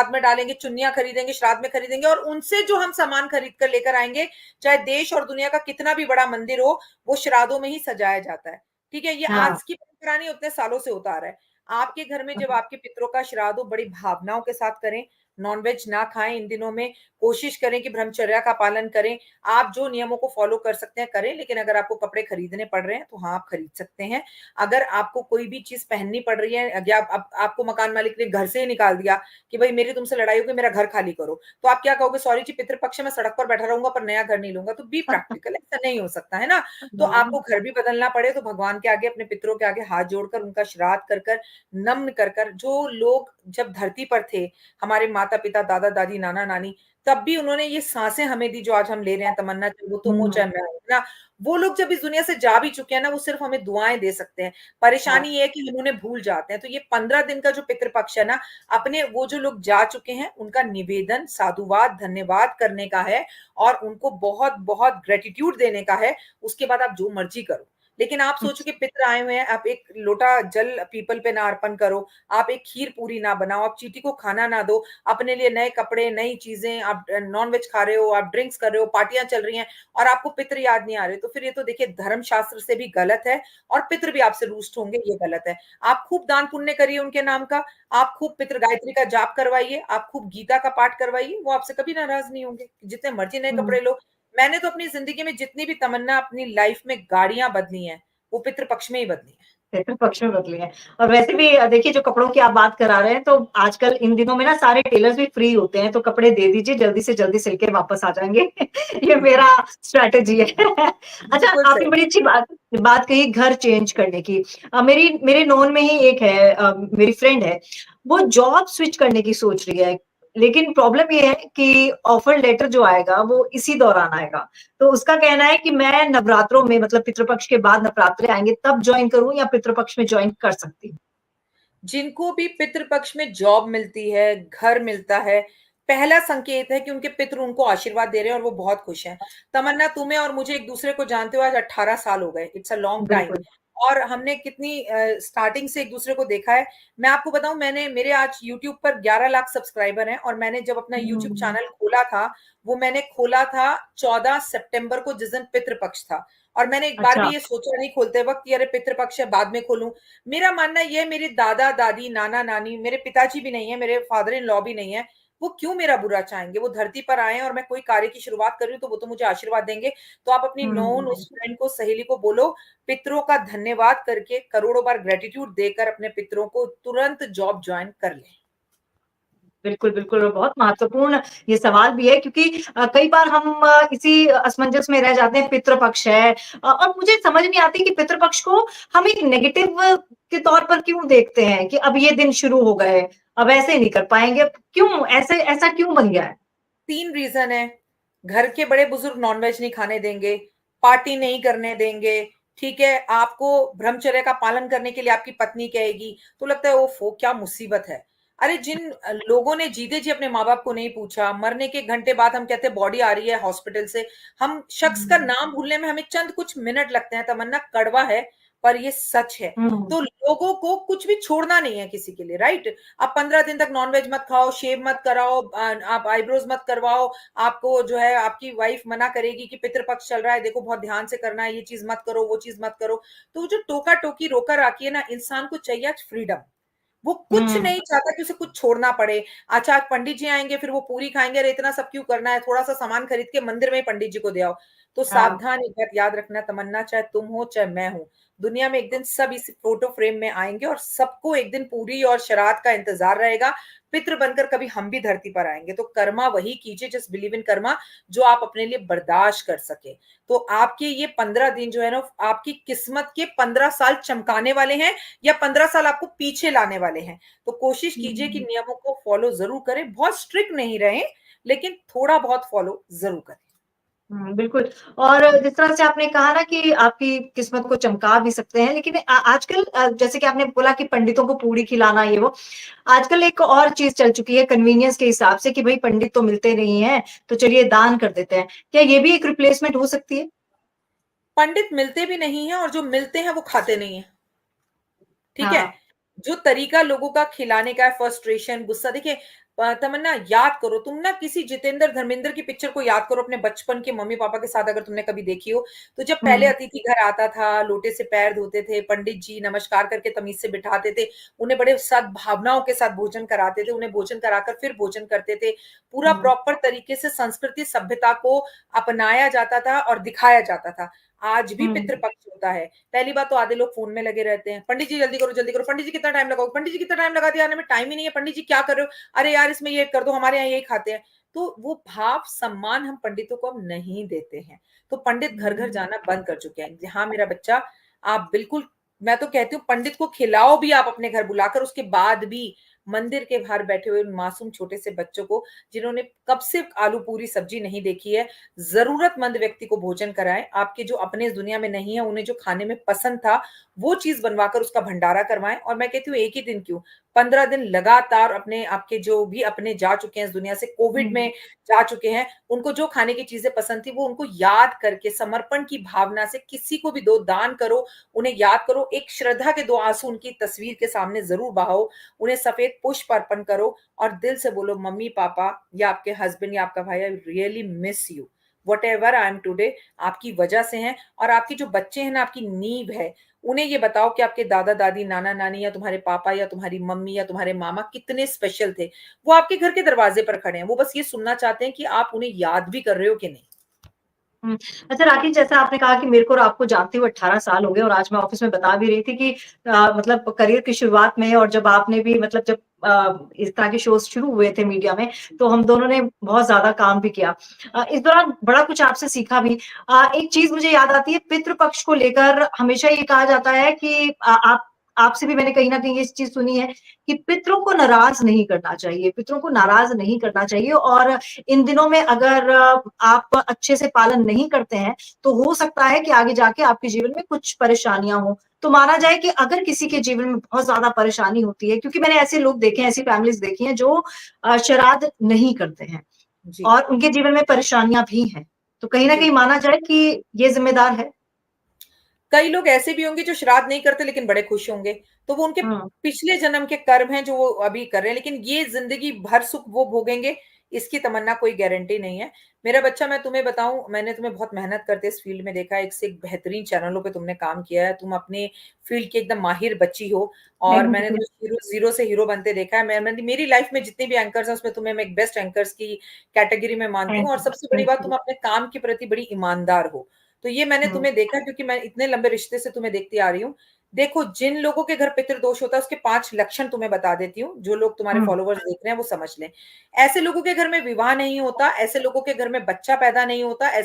श्राद्ध में डालेंगे, चुन्नियां खरीदेंगे श्राद्ध में खरीदेंगे, और उनसे जो हम सामान खरीद कर लेकर आएंगे, चाहे देश और दुनिया का कितना भी बड़ा मंदिर हो, वो श्राद्धों में ही सजाया जाता है। ठीक है, ये हाँ। आज की परंपरा नहीं, उतने सालों से होता आ रहा है। आपके घर में जब आपके पितरों का श्राद्ध हो, बड़ी भावनाओं के साथ करें, नॉनवेज ना खाएं इन दिनों में, कोशिश करें कि ब्रह्मचर्या का पालन करें। आप जो नियमों को फॉलो कर सकते हैं करें, लेकिन अगर आपको कपड़े खरीदने पड़ रहे हैं तो हाँ, आप खरीद सकते हैं। अगर आपको कोई भी चीज पहननी पड़ रही है, या आपको मकान मालिक ने घर से ही निकाल दिया कि भाई मेरी तुमसे लड़ाई होगी, मेरा घर खाली करो, तो आप क्या कहोगे? सॉरी जी, पितृपक्ष में सड़क पर बैठा रहूंगा पर नया घर नहीं लूंगा। तो बी प्रैक्टिकल, ऐसा नहीं हो सकता है ना। तो आपको घर भी बदलना पड़े तो भगवान के आगे, अपने पितरों के आगे हाथ जोड़कर, उनका श्राद्ध कर कर, नम्न कर कर, जो लोग जब धरती पर थे, हमारे माता पिता, दादा दादी, नाना नानी, तब भी उन्होंने ये सांसें हमें दी जो आज हम ले रहे हैं, तमन्ना, चाहे वो तुम हो हम्म। चाहे मैं हूं ना, वो लोग जब इस दुनिया से जा भी चुके हैं ना, वो सिर्फ हमें दुआएं दे सकते हैं। हाँ। परेशानी ये है कि हम उन्हें भूल जाते हैं। तो ये 15 दिन का जो पितृपक्ष है ना, अपने वो जो लोग जा चुके हैं उनका निवेदन, साधुवाद, धन्यवाद करने का है, और उनको बहुत बहुत ग्रेटिट्यूड देने का है। उसके बाद आप जो मर्जी करो। लेकिन आप सोचो कि पितर आए हुए हैं, आप एक लोटा जल पीपल पे ना अर्पण करो, आप एक खीर पूरी ना बनाओ, आप चींटी को खाना ना दो, अपने लिए नए कपड़े, नई चीजें, आप नॉन वेज खा रहे हो, आप ड्रिंक्स कर रहे हो, पार्टियां चल रही हैं, और आपको पितर याद नहीं आ रहे, तो फिर ये तो देखिए धर्म शास्त्र से भी गलत है, और पितर भी आपसे रुष्ट होंगे, ये गलत है। आप खूब दान पुण्य करिए उनके नाम का, आप खूब पितर गायत्री का जाप करवाइए, आप खूब गीता का पाठ करवाइए, वो आपसे कभी नाराज नहीं होंगे। जितने मर्जी नए हम्म। कपड़े लो। मैंने तो अपनी जिंदगी में जितनी भी तमन्ना, अपनी लाइफ में गाड़ियां बदली हैं, वो पितृपक्ष में ही बदली है। पितृ पक्ष में बदली है। और वैसे भी देखिए, जो कपड़ों की आप बात करा रहे हैं, तो आजकल इन दिनों में ना सारे टेलर्स भी फ्री होते हैं, तो कपड़े दे दीजिए, जल्दी सिल के वापस आ जाएंगे। ये मेरा स्ट्रैटेजी है। अच्छा, बिल्कुल आपने सही। बड़ी अच्छी बात बात कही घर चेंज करने की। मेरी मेरे नोन में ही एक है, मेरी फ्रेंड है, वो जॉब स्विच करने की सोच रही है। लेकिन प्रॉब्लम ये है कि ऑफर लेटर जो आएगा वो इसी दौरान आएगा। तो उसका कहना है कि मैं नवरात्रों में, मतलब पितृपक्ष के बाद नवरात्रे आएंगे तब ज्वाइन करूं, या पितृपक्ष में ज्वाइन कर सकती हूँ? जिनको भी पितृपक्ष में जॉब मिलती है, घर मिलता है, पहला संकेत है कि उनके पितृ उनको आशीर्वाद दे रहे हैं और वो बहुत खुश हैं। तमन्ना, तुम्हें और मुझे एक दूसरे को जानते हुए आज 18 साल हो गए, इट्स अ लॉन्ग टाइम। बिल्कुल। और हमने कितनी स्टार्टिंग से एक दूसरे को देखा है। मैं आपको बताऊं, मैंने मेरे आज यूट्यूब पर 11 लाख सब्सक्राइबर हैं, और मैंने जब अपना यूट्यूब हम्म। चैनल खोला था, वो मैंने खोला था 14 सितंबर को, जिस दिन पितृपक्ष था। और मैंने एक बार अच्छा। भी ये सोचा नहीं खोलते वक्त कि अरे पितृपक्ष है, बाद में खोलूं। मेरा मानना ये है, मेरे दादा दादी, नाना नानी, मेरे पिताजी भी नहीं है, मेरे फादर इन लॉ भी नहीं है, वो क्यों मेरा बुरा चाहेंगे? वो धरती पर आए हैं और मैं कोई कार्य की शुरुआत कर रही हूँ तो वो तो मुझे आशीर्वाद देंगे। तो आप अपनी नोन, हम्म। उस फ्रेंड को, सहेली को बोलो, पितरों का धन्यवाद करके, करोड़ों बार ग्रेटिट्यूड देकर अपने पितरों को तुरंत जॉब ज्वाइन कर लें। बिल्कुल, बिल्कुल, और बहुत महत्वपूर्ण ये सवाल भी है, क्योंकि कई बार हम इसी असमंजस में रह जाते हैं, पितृपक्ष है, और मुझे समझ नहीं आती कि पितृपक्ष को हम एक नेगेटिव के तौर पर क्यों देखते हैं कि अब ये दिन शुरू हो गए, अब ऐसे नहीं कर पाएँगे, क्यों ऐसा क्यों बन गया है? 3 रीजन है। घर के बड़े बुजुर्ग नॉनवेज नहीं खाने देंगे, पार्टी नहीं करने देंगे, ठीक है, आपको ब्रह्मचर्य का पालन करने के लिए आपकी पत्नी कहेगी, तो लगता है ओफो क्या मुसीबत है। अरे जिन लोगों ने जीते जी अपने माँ बाप को नहीं पूछा, मरने के घंटे बाद हम कहते हैं बॉडी आ रही है हॉस्पिटल से, हम शख्स का हुँ। नाम भूलने में हमें चंद कुछ मिनट लगते हैं। तमन्ना, कड़वा है पर ये सच है। हुँ। तो लोगों को कुछ भी छोड़ना नहीं है किसी के लिए, राइट। आप 15 दिन तक नॉनवेज मत खाओ, शेव मत कराओ, आप आईब्रोज मत करवाओ, आपको जो है आपकी वाइफ मना करेगी कि पितृपक्ष चल रहा है, देखो बहुत ध्यान से करना है, ये चीज मत करो, वो चीज मत करो। तो वो जो टोका टोकी रोकर आकी है ना, इंसान को चाहिए आज फ्रीडम। वो कुछ हुँ। नहीं चाहता कि उसे कुछ छोड़ना पड़े। अच्छा, आज पंडित जी आएंगे, फिर वो पूरी खाएंगे, अरे इतना सब क्यों करना है, थोड़ा सा सामान खरीद के मंदिर में ही पंडित जी को दे आओ। तो हाँ। सावधान, एक बात याद रखना तमन्ना, चाहे तुम हो चाहे मैं हूं, दुनिया में एक दिन सब इस फोटो फ्रेम में आएंगे, और सबको एक दिन पूरी और श्राद्ध का इंतजार रहेगा। पितृ बनकर कभी हम भी धरती पर आएंगे, तो कर्मा वही कीजिए, जस्ट बिलीव इन कर्मा, जो आप अपने लिए बर्दाश्त कर सके। तो आपके ये 15 दिन जो है ना, आपकी किस्मत के 15 साल चमकाने वाले हैं, या 15 साल आपको पीछे लाने वाले हैं। तो कोशिश कीजिए कि हुँ। नियमों को फॉलो जरूर करें, बहुत स्ट्रिक्ट नहीं रहें, लेकिन थोड़ा बहुत फॉलो जरूर करें। हुँ, बिल्कुल। और जिस तरह से आपने कहा ना कि आपकी किस्मत को चमका भी सकते हैं, लेकिन आजकल जैसे कि आपने बोला कि पंडितों को पूड़ी खिलाना ये वो, आजकल एक और चीज़ चल चुकी है कन्वीनियंस के हिसाब से कि भई पंडित तो मिलते नहीं हैं, तो चलिए दान कर देते हैं। क्या ये भी एक रिप्लेसमेंट हो सकती है? पंडित मिलते भी नहीं है, और जो मिलते हैं वो खाते नहीं है। ठीक है। हाँ। जो तरीका लोगों का खिलाने का है, फ्रस्ट्रेशन, गुस्सा, देखिए, तमन्ना याद करो, तुम ना किसी जितेंद्र धर्मेंद्र की पिक्चर को याद करो अपने बचपन के मम्मी पापा के साथ, अगर तुमने कभी देखी हो। तो जब पहले हुँ, अतिथि घर आता था, लोटे से पैर धोते थे, पंडित जी नमस्कार करके तमीज से बिठाते थे, उन्हें बड़े सद्भावनाओं के साथ भोजन कराते थे, उन्हें भोजन कराकर फिर भोजन करते थे। पूरा हुँ, प्रॉपर तरीके से संस्कृति सभ्यता को अपनाया जाता था और दिखाया जाता था। आज भी हुँ, पितृपक्ष होता है। पहली बात तो आधे लोग फ़ोन में लगे रहते हैं। पंडित जी जल्दी करो, पंडित जी कितना टाइम लगाओगे? पंडित जी कितना टाइम लगा दिया आने में? टाइम ही नहीं है, पंडित जी क्या कर रहे हो? अरे यार इसमें ये कर दो, हमारे यहाँ यही खाते हैं। तो वो भाव सम्मान हम पंडितों को अब नहीं देते हैं। तो पंडित घर-घर हुँ, जाना बंद कर चुके हैं। हाँ, मेरा बच्चा, आप बिल्कुल, मैं तो कहती हूँ पंडित को खिलाओ भी आप अपने घर बुलाकर, उसके बाद भी मंदिर के बाहर बैठे हुए उन मासूम छोटे से बच्चों को, जिन्होंने कब से आलू पूरी सब्जी नहीं देखी है, ज़रूरतमंद व्यक्ति को भोजन कराएँ। आपके जो अपने इस दुनिया में नहीं है, उन्हें जो खाने में पसंद था, वो चीज़ बनवाकर उसका भंडारा करवाएँ। और मैं कहती हूँ 1 ही दिन क्यों, 15 दिन लगातार अपने आपके जो भी अपने जा चुके हैं इस दुनिया से, कोविड हुँ, में जा चुके हैं, उनको जो खाने की चीज़ें पसंद थी, वो उनको याद करके समर्पण की भावना से किसी को भी दो, दान करो, उन्हें याद करो, एक श्रद्धा के 2 आँसू उनकी तस्वीर के सामने ज़रूर बहाओ, उन्हें सफ़ेद पुष्प अर्पण करो और दिल से बोलो, मम्मी-पापा या आपके हस्बैंड या आपका भाई, I really miss you. Whatever I am today, आपकी वजह से हैं। और आपके जो बच्चे हैं ना, आपकी नींव है। उन्हें ये बताओ कि आपके दादा-दादी, नाना-नानी या तुम्हारे पापा या तुम्हारी मम्मी या तुम्हारे मामा कितने स्पेशल थे। वो आपके घर के दरवाजे पर खड़े हैं। वो बस ये सुनना चाहते हैं कि आप उन्हें याद भी कर रहे हो कि नहीं। हुँ। अच्छा राखी जैसा आपने कहा कि मेरे को और आपको जानते हुए 18 साल हो गए और आज मैं ऑफ़िस में बता भी रही थी कि मतलब करियर की शुरुआत में और जब आपने भी मतलब जब इस तरह के शोज़ शुरू हुए थे मीडिया में, तो हम दोनों ने बहुत ज़्यादा काम भी किया। इस दौरान बड़ा कुछ आपसे सीखा भी। एक चीज़ मुझे याद आती है पितृ पक्ष को लेकर हमेशा ये कहा जाता है कि आप आपसे भी मैंने कहीं न कहीं ये चीज़ सुनी है कि पितरों को नाराज़ नहीं करना चाहिए, पितरों को नाराज़ नहीं करना चाहिए और इन दिनों में अगर आप अच्छे से पालन नहीं करते हैं, तो हो सकता है कि आगे जाके आपके जीवन में कुछ परेशानियाँ हों। तो माना जाए कि अगर किसी के जीवन में बहुत ज़्यादा परेशानी होती है क्योंकि मैंने ऐसे लोग देखे हैं, ऐसी फैमिलीज़ देखी हैं जो श्राद्ध नहीं करते हैं जी। और उनके जीवन में परेशानियाँ भी हैं। तो कहीं न जी। कहीं माना जाए कि ये ज़िम्मेदार है। कई लोग ऐसे भी होंगे जो श्राद्ध नहीं करते लेकिन बड़े खुश होंगे। तो वो उनके हुँ, पिछले जन्म के कर्म हैं जो वो अभी कर रहे हैं, लेकिन ये ज़िंदगी भर सुख वो भोगेंगे, इसकी तमन्ना कोई गारंटी नहीं है। मेरा बच्चा, मैं तुम्हें बताऊँ, मैंने तुम्हें बहुत मेहनत करते इस फ़ील्ड में देखा है, एक से एक बेहतरीन चैनलों पे तुमने काम किया है, तुम अपने फ़ील्ड की एकदम माहिर बच्ची हो और थैंक मैंने यू। तुम्हें ज़ीरो ज़ीरो से हीरो बनते देखा है। मैंने मेरी लाइफ़ में जितने भी एंकर्स हैं, उसमें तुम्हें मैं एक बेस्ट एंकर्स की कैटेगरी में मानती हूँ थैंक और यू, सबसे बड़ी थैंक बात, यू। तुम अपने काम के प्रति बड़ी ईमानदार हो। तो ये मैंने हुँ, तुम्हें देखा क्योंकि मैं इतने लंबे रिश्ते से तुम्हें देखती आ रही हूँ। देखो, जिन लोगों के घर पितृदोष होता है उसके 5 लक्षण तुम्हें बता देती हूँ, जो लोग तुम्हारे हुँ। फॉलोवर्स देख रहे हैं वो समझ लें। ऐसे लोगों के घर में विवाह नहीं होता, ऐसे लोगों के घर में बच्चा पैदा नहीं होता, ऐसे